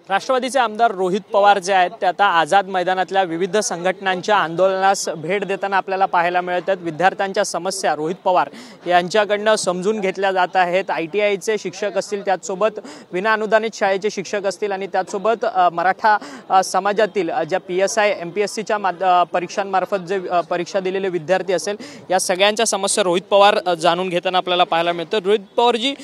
राष्ट्रवादीचे आमदार रोहित पवार जे आहेत ते आता आझाद मैदानातल्या विविध संघटनांच्या आंदोलनास भेट देताना आपल्याला पाहायला मिळत आहेत। विद्यार्थ्यांच्या समस्या रोहित पवार यांच्याकडनं समजून घेतल्या जात आहेत। ITIचे शिक्षक असतील, त्याचसोबत विना अनुदानित शाळेचे शिक्षक असतील आणि त्याचसोबत मराठा समाजातील ज्या PSI MPSCच्या परीक्षांमार्फत जे परीक्षा दिलेले विद्यार्थी असेल, या सगळ्यांच्या समस्या रोहित पवार जाणून घेताना आपल्याला पाहायला मिळतं। रोहित पवारजी,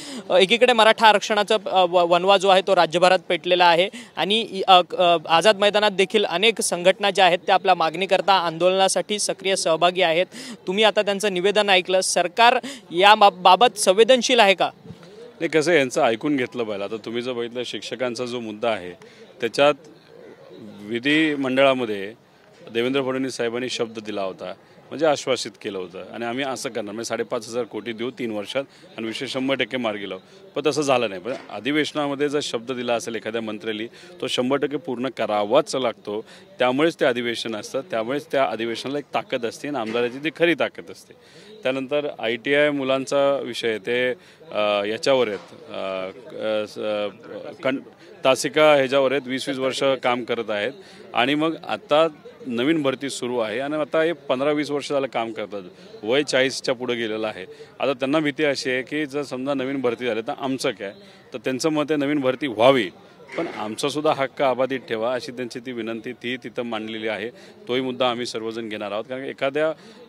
एकीकडे मराठा आरक्षणाचा वनवा जो आहे तो राज्यभरात पेटलेला आहे आणि आझाद मैदानात देखील अनेक संघटना ज्या आहेत त्या आपल्या मागणीकरता आंदोलनासाठी सक्रिय सहभागी आहेत। तुम्ही आता त्यांचं निवेदन ऐकलं, सरकार या बाबत संवेदनशील आहे का? नाही, कसं यांचं ऐकून घेतलं पाहिजे। आता तुम्ही जर बघितलं शिक्षकांचा जो मुद्दा आहे त्याच्यात विधिमंडळामध्ये देवेंद्र फडणवीस साहेबांनी शब्द दिला होता, म्हणजे आश्वासित केलं होतं आणि आम्ही असं करणार, म्हणजे 5,500 कोटी देऊ 3 वर्षात आणि विषय 100% मार्गी लावू। पण तसं झालं नाही। पण अधिवेशनामध्ये जर शब्द दिला असेल एखाद्या मंत्र्याने, तो 100% पूर्ण करावाच लागतो। त्यामुळेच ते अधिवेशन असतं, त्यामुळेच त्या अधिवेशनाला एक ताकद असते आणि आमदाराची ती खरी ताकद असते। त्यानंतर ITI मुलांचा विषय ते याच्यावर आहेत, तासिका ह्याच्यावर आहेत, 20-20 वर्ष काम करत आहेत आणि मग आता नवीन भरती सुरू आहे आणि आता हे 15-20 वर्ष झालं काम करतात, वय 40च्या पुढे गेलेलं आहे। आता त्यांना भीती अशी आहे की जर समजा नवीन भरती झाली तर आमचं काय, तर त्यांचं मत आहे नवीन भरती व्हावी पण आमचासुद्धा हक्क अबाधित ठेवा, अशी त्यांची ती विनंती ती तिथं मांडलेली आहे। तोही मुद्दा आम्ही सर्वजण घेणार आहोत, कारण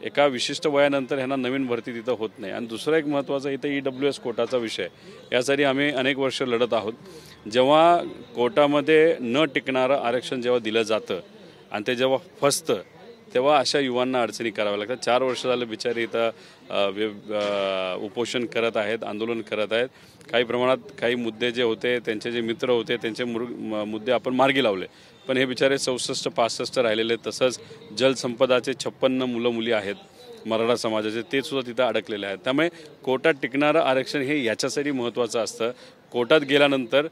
एका विशिष्ट वयानंतर ह्यांना नवीन भरती तिथं होत नाही। आणि दुसरा एक महत्त्वाचा इथं EWS कोटाचा विषय, यासाठी आम्ही अनेक वर्ष लढत आहोत। जेव्हा कोटामध्ये न टिकणारं आरक्षण जेव्हा दिलं जातं आणि ते जेव्हा फसतं तेव्हा अशा युवांना अडचणी कराव्या लागतात। 4 वर्ष झालं बिचारे इथं उपोषण करत आहेत, आंदोलन करत आहेत। काही प्रमाणात काही मुद्दे जे होते, त्यांचे जे मित्र होते त्यांचे मुद्दे आपण मार्गी लावले, पण हे बिचारे 64-65 राहिलेले। तसंच जलसंपदाचे 56 मुलं मुली आहेत मराठा समाजाचे, ते सुद्धा तिथं अडकलेले आहेत। त्यामुळे कोटात टिकणारं आरक्षण हे याच्यासाठी महत्त्वाचं असतं। कोटात गेल्यानंतर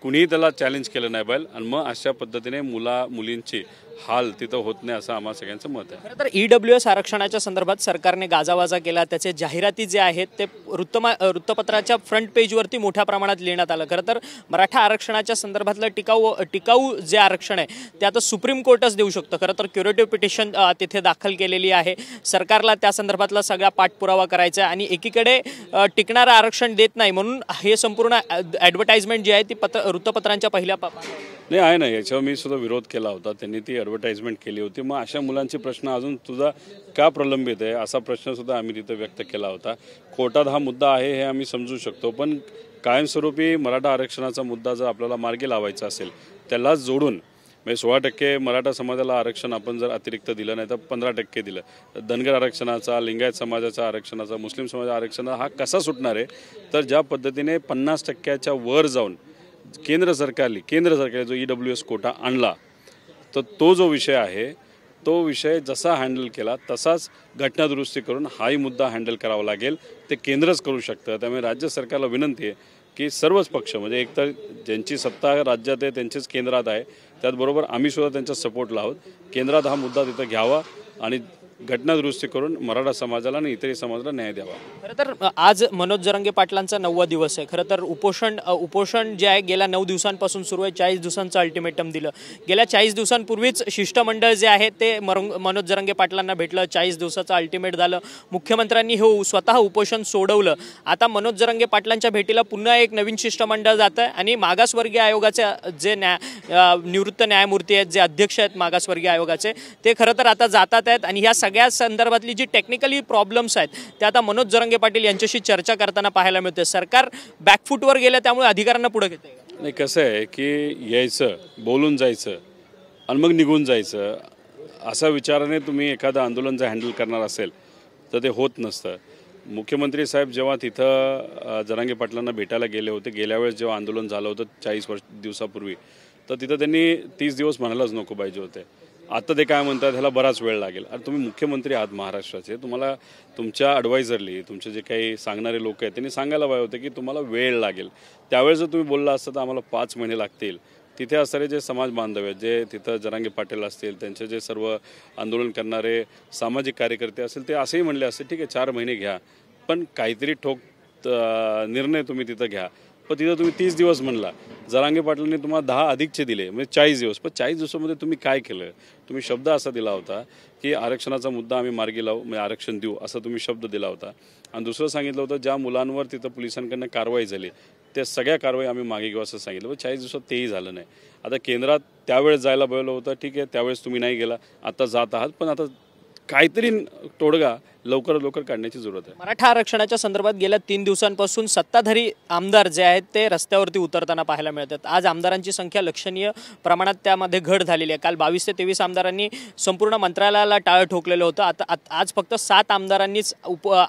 कुणीही त्याला चॅलेंज केलं नाही पाहिजे आणि मग अशा पद्धतीने मुलींची हाल तिथं होत नाही असं आम्हा सगळ्यांचं मत आहे। खरं तर EWS आरक्षणाच्या संदर्भात सरकारने गाजावाजा केला, त्याचे जाहिराती जे आहेत ते वृत्तपत्राच्या फ्रंट पेजवरती मोठ्या प्रमाणात लिहिण्यात आलं। खरं तर मराठा आरक्षणाच्या संदर्भातलं टिकाऊ जे आरक्षण आहे ते आता सुप्रीम कोर्टच देऊ शकतं। खरं तर क्युरेटिव्ह पिटिशन तिथे दाखल केलेली आहे, सरकारला त्या संदर्भातला सगळा पाठपुरावा करायचा आहे आणि एकीकडे टिकणारं आरक्षण देत नाही म्हणून हे संपूर्ण ॲडव्हर्टाइजमेंट जी आहे ती वृत्तपत्रांच्या पहिल्या नाही आहे ना, याच्यावर मी सुद्धा विरोध केला होता। त्यांनी ती ॲडव्हर्टाइजमेंट केली होती। मग अशा मुलांचे प्रश्न अजून तुझा का प्रलंबित आहे असा प्रश्नसुद्धा आम्ही तिथं व्यक्त केला होता। कोर्टात हा मुद्दा आहे हे आम्ही समजू शकतो, पण कायमस्वरूपी मराठा आरक्षणाचा मुद्दा जर आपल्याला मार्गी लावायचा असेल त्याला जोडून, म्हणजे 16% मराठा समाजाला आरक्षण आपण जर अतिरिक्त दिलं नाही तर 15% दिलं, तर धनगर आरक्षणाचा, लिंगायत समाजाचा आरक्षणाचा, मुस्लिम समाजाचा आरक्षणाचा हा कसा सुटणार आहे? तर ज्या पद्धतीने 50%च्या वर जाऊन केंद्र सरकारने जो EWS कोटा आणला, तर तो जो विषय आहे तो विषय जसा हँडल केला तसाच घटनादुरुस्ती करून हाही मुद्दा हँडल करावा लागेल। ते केंद्रच करू शकतं। त्यामुळे राज्य सरकारला विनंती आहे की सर्वच पक्ष, म्हणजे एकतर ज्यांची सत्ता राज्यात आहे त्यांचेच केंद्रात आहे, त्याचबरोबर आम्ही सुद्धा त्यांच्या सपोर्टला आहोत। केंद्रात हा मुद्दा तिथं घ्यावा आणि घटनादुरुस्ती करून मराठा समाजाला आणि इतरही समाजाला न्याय द्यावा। खरं तर आज मनोज जरांगे पाटलांचा 9वा दिवस आहे। खरं तर उपोषण जे आहे गेल्या 9 दिवसांपासून सुरू आहे, 40 दिवसांचं अल्टिमेटम दिलं। गेल्या 40 दिवसांपूर्वीच शिष्टमंडळ जे आहे ते मनोज जरांगे पाटलांना भेटलं, 40 दिवसाचं अल्टिमेट झालं, मुख्यमंत्र्यांनी हे स्वतः उपोषण सोडवलं। आता मनोज जरांगे पाटलांच्या भेटीला पुन्हा एक नवीन शिष्टमंडळ जातं आहे आणि मागासवर्गीय आयोगाचे जे निवृत्त न्यायमूर्ती आहेत, जे अध्यक्ष आहेत मागासवर्गीय आयोगाचे, ते खरं तर आता जातात आहेत आणि ह्या सगळ्या संदर्भातली जी टेक्निकली प्रॉब्लेम्स आहेत ते आता मनोज जरांगे पाटील यांच्याशी चर्चा करताना पाहायला मिळते। सरकार बॅकफूटवर गेलं, त्यामुळे अधिकाऱ्यांना पुढे घेते। नाही, कसं आहे की यायचं, बोलून जायचं आणि मग निघून जायचं, असा विचाराने तुम्ही एखादं आंदोलन जर हँडल करणार असेल तर ते होत नसतं। मुख्यमंत्री साहेब जेव्हा तिथं जरांगे पाटलांना भेटायला गेले होते, गेल्या वेळेस जेव्हा आंदोलन झालं होतं 40 दिवसापूर्वी, तर तिथं त्यांनी 30 दिवस म्हणायलाच नको पाहिजे होते। आता ते काय म्हणतात ह्याला बराच वेळ लागेल। आणि तुम्ही मुख्यमंत्री आहात महाराष्ट्राचे, तुम्हाला तुमच्या ॲडवायझरली तुमचे जे काही सांगणारे लोक आहेत त्यांनी सांगायला पाहिजे होते की तुम्हाला वेळ लागेल। त्यावेळेस जर तुम्ही बोलला असतं तर आम्हाला 5 महिने लागतील, तिथे असणारे जे समाज बांधव आहेत, जे तिथं जरांगे पाटील असतील, त्यांचे जे सर्व आंदोलन करणारे सामाजिक कार्यकर्ते असतील, ते असंही म्हणले असते ठीक आहे 4 महिने घ्या, पण काहीतरी ठोक निर्णय तुम्ही तिथं घ्या। पण तिथं तुम्ही 30 दिवस म्हणला, जरांगे पाटलांनी तुम्हाला 10 अधिकचे दिले, म्हणजे 40 दिवस. पण 40 दिवसामध्ये तुम्ही काय केलं? तुम्ही शब्द असा दिला होता की आरक्षणाचा मुद्दा आम्ही मार्गी लावू, म्हणजे आरक्षण देऊ, असा तुम्ही शब्द दिला होता. आणि दुसरं सांगितलं होतं ज्या मुलांवर तिथं पोलिसांकडनं कारवाई झाली त्या सगळ्या कारवाई आम्ही मागे घेऊ असं सांगितलं. पण 40 दिवसात तेही झालं नाही. आता केंद्रात त्यावेळेस जायला बोललं होतं, ठीक आहे, त्यावेळेस तुम्ही नाही गेला, आता जात आहात, पण आता काहीतरी तोडगा लवकर काढण्याची जरूरत आहे. मराठा आरक्षणाच्या संदर्भात गेल्या 3 दिवसांपासून सत्ताधारी आमदार जे आहेत ते रस्त्यावरती उतरताना पाहायला मिळतात. आज आमदारांची संख्या लक्षणीय प्रमाणात त्यामध्ये घट झालेली आहे. काल 22 ते 23 आमदारांनी संपूर्ण मंत्रालयाला टाळं ठोकलेलं होतं. आता आज फक्त 7 आमदारांनीच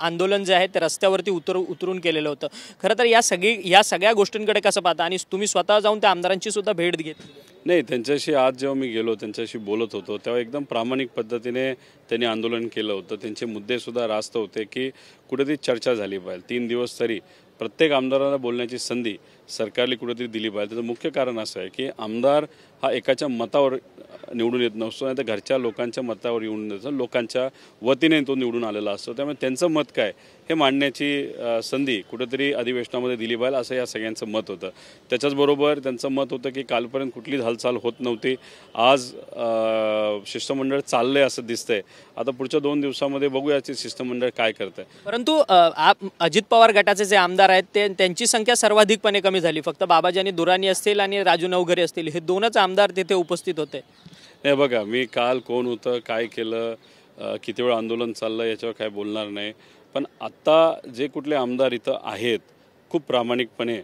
आंदोलन जे आहे ते रस्त्यावरती उतरून केलेलं होतं. खरं तर या सगळ्या गोष्टींकडे कसं पाहता आणि तुम्ही स्वतः जाऊन त्या आमदारांची सुद्धा भेट घेतली? नाही, त्यांच्याशी आज जेव्हा मी गेलो, त्यांच्याशी बोलत होतो, तेव्हा एकदम प्रामाणिक पद्धतीने त्यांनी आंदोलन केलं होतं. त्यांचे मुद्देसुद्धा रास्त होते की कुठेतरी चर्चा झाली पाहिजे. 3 दिवस तरी प्रत्येक आमदाराला बोलण्याची संधी सरकारने कुठेतरी दिली पाहिजे. त्याचं मुख्य कारण असं आहे की आमदार हा एकाच्या मतावर निवडून येत नसतो, नाही तर घरच्या लोकांच्या मतावर येऊन येतो, लोकांच्या वतीने तो निवडून आलेला असतो. त्यामुळे त्यांचं मत काय हे मांडण्याची संधी कुठेतरी अधिवेशनामध्ये दिली पाहिजे असं या सगळ्यांचं मत होतं. त्याच्याचबरोबर त्यांचं मत होतं की कालपर्यंत कुठलीच हालचाल होत नव्हती, आज शिष्टमंडळ चाललंय असं दिसतंय. आता पुढच्या 2 दिवसामध्ये बघूया शिष्टमंडळ काय करतंय. परंतु अजित पवार गटाचे जे आमदार आहेत त्यांची संख्या सर्वाधिकपणे कमी झाली. फक्त बाबाजानी दुराणी असतील आणि राजू नवघरे असतील, हे 2च आमदार तिथे उपस्थित होते. नाही बघा, मी काल कोण होतं, काय केलं, किती वेळ आंदोलन चाललं याच्यावर काय बोलणार नाही. पण आत्ता जे कुठले आमदार इथं आहेत खूप प्रामाणिकपणे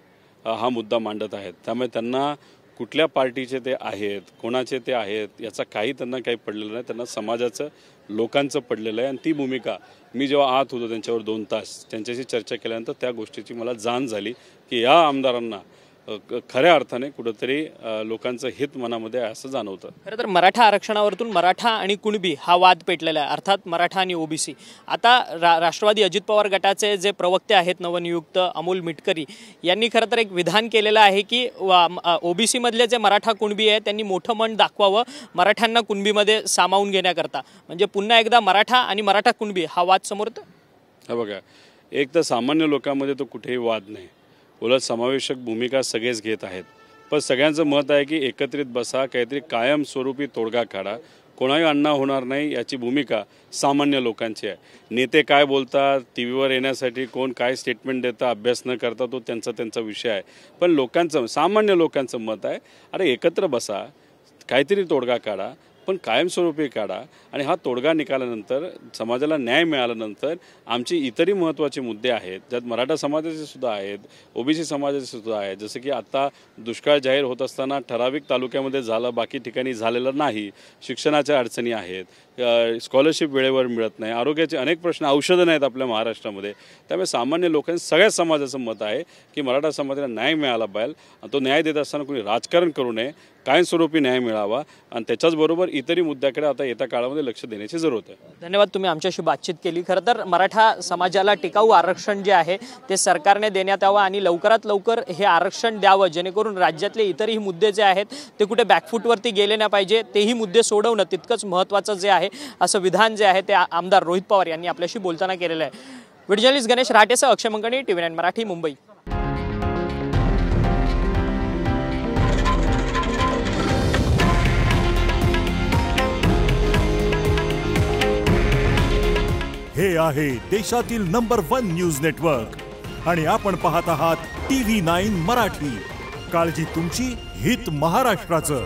हा मुद्दा मांडत आहेत. त्यामुळे त्यांना कुठल्या पार्टीचे ते आहेत, कोणाचे ते आहेत याचा काही त्यांना काही पडलेलं नाही. त्यांना समाजाचं, लोकांचं पडलेलं आहे. आणि ती भूमिका मी जेव्हा आत होतो त्यांच्यावर 2 तास त्यांच्याशी चर्चा केल्यानंतर त्या गोष्टीची मला जाण झाली की या आमदारांना खऱ्या अर्थाने कुठंतरी लोकांचं हित मनामध्ये आहे असं जाणवतं. खरं तर मराठा आरक्षणावरतून मराठा आणि कुणबी हा वाद पेटलेला आहे, अर्थात मराठा आणि ओबीसी. आता राष्ट्रवादी अजित पवार गटाचे जे प्रवक्ते आहेत नवनियुक्त अमोल मिटकरी यांनी खरं तर एक विधान केलेलं आहे की ओबीसी मधले जे मराठा कुणबी आहे त्यांनी मोठं मन दाखवावं मराठ्यांना कुणबीमध्ये सामावून घेण्याकरता. म्हणजे पुन्हा एकदा मराठा आणि मराठा कुणबी हा वाद समोर येतो. हा बघा, एक तर सामान्य लोकांमध्ये तो कुठेही वाद नाही, उलट समावेशक भूमिका सगळेच घेत आहेत. पण सगळ्यांचं मत आहे की एकत्रित बसा, काहीतरी कायमस्वरूपी तोडगा काढा, कोणाही अन्याय होणार नाही याची भूमिका सामान्य लोकांची आहे. नेते काय बोलतात, टी व्हीवर येण्यासाठी कोण काय स्टेटमेंट देतं, अभ्यास न करता तो त्यांचा विषय आहे. पण लोकांचं, सामान्य लोकांचं मत आहे अरे एकत्र बसा, काहीतरी तोडगा काढा, पण कायमस्वरूपी काढा. आणि हा तोडगा निघाल्यानंतर, समाजाला न्याय मिळाल्यानंतर आमचे इतरही महत्त्वाचे मुद्दे आहेत, ज्यात मराठा समाजाचे सुद्धा आहेत, ओबीसी समाजाचे सुद्धा आहेत. जसं की आता दुष्काळ जाहीर होत असताना ठराविक तालुक्यामध्ये झालं, बाकी ठिकाणी झालेलं नाही. शिक्षणाच्या अडचणी आहेत, स्कॉलरशिप वेळेवर मिळत नाही, आरोग्याचे अनेक प्रश्न, औषधं नाहीत आपल्या महाराष्ट्रामध्ये. त्यामुळे सामान्य लोकांचं, सगळ्या समाजाचं मत आहे की मराठा समाजाला न्याय मिळाला पाहिजे. आणि तो न्याय देत असताना कोणी राजकारण करू नये, कायमस्वरूपी न्याय मिळावा. आणि त्याच्याचबरोबर इतरही मुद्द्याकडे आता येत्या काळामध्ये लक्ष देण्याची जरूरत आहे. धन्यवाद, तुम्ही आमच्याशी बातचीत केली. खरं तर मराठा समाजाला टिकाऊ आरक्षण जे आहे ते सरकारने देण्यात यावं आणि लवकरात लवकर हे आरक्षण द्यावं, जेणेकरून राज्यातले इतरही मुद्दे जे आहेत ते कुठे बॅकफूटवरती गेले नाही पाहिजे. तेही मुद्दे सोडवणं तितकंच महत्त्वाचं जे आहे असं विधान जे आहे ते आमदार रोहित पवार यांनी आपल्याशी बोलताना केलेलं आहे. व्हिडिओ जर्नलिस्ट गणेश राटेसह अक्षय मंगणी, TV9 मराठी, मुंबई. हे आहे देशातील नंबर 1 न्यूज नेटवर्क आणि आपण पाहत आहात TV9 मराठी. काळजी तुमची, हित महाराष्ट्राचं.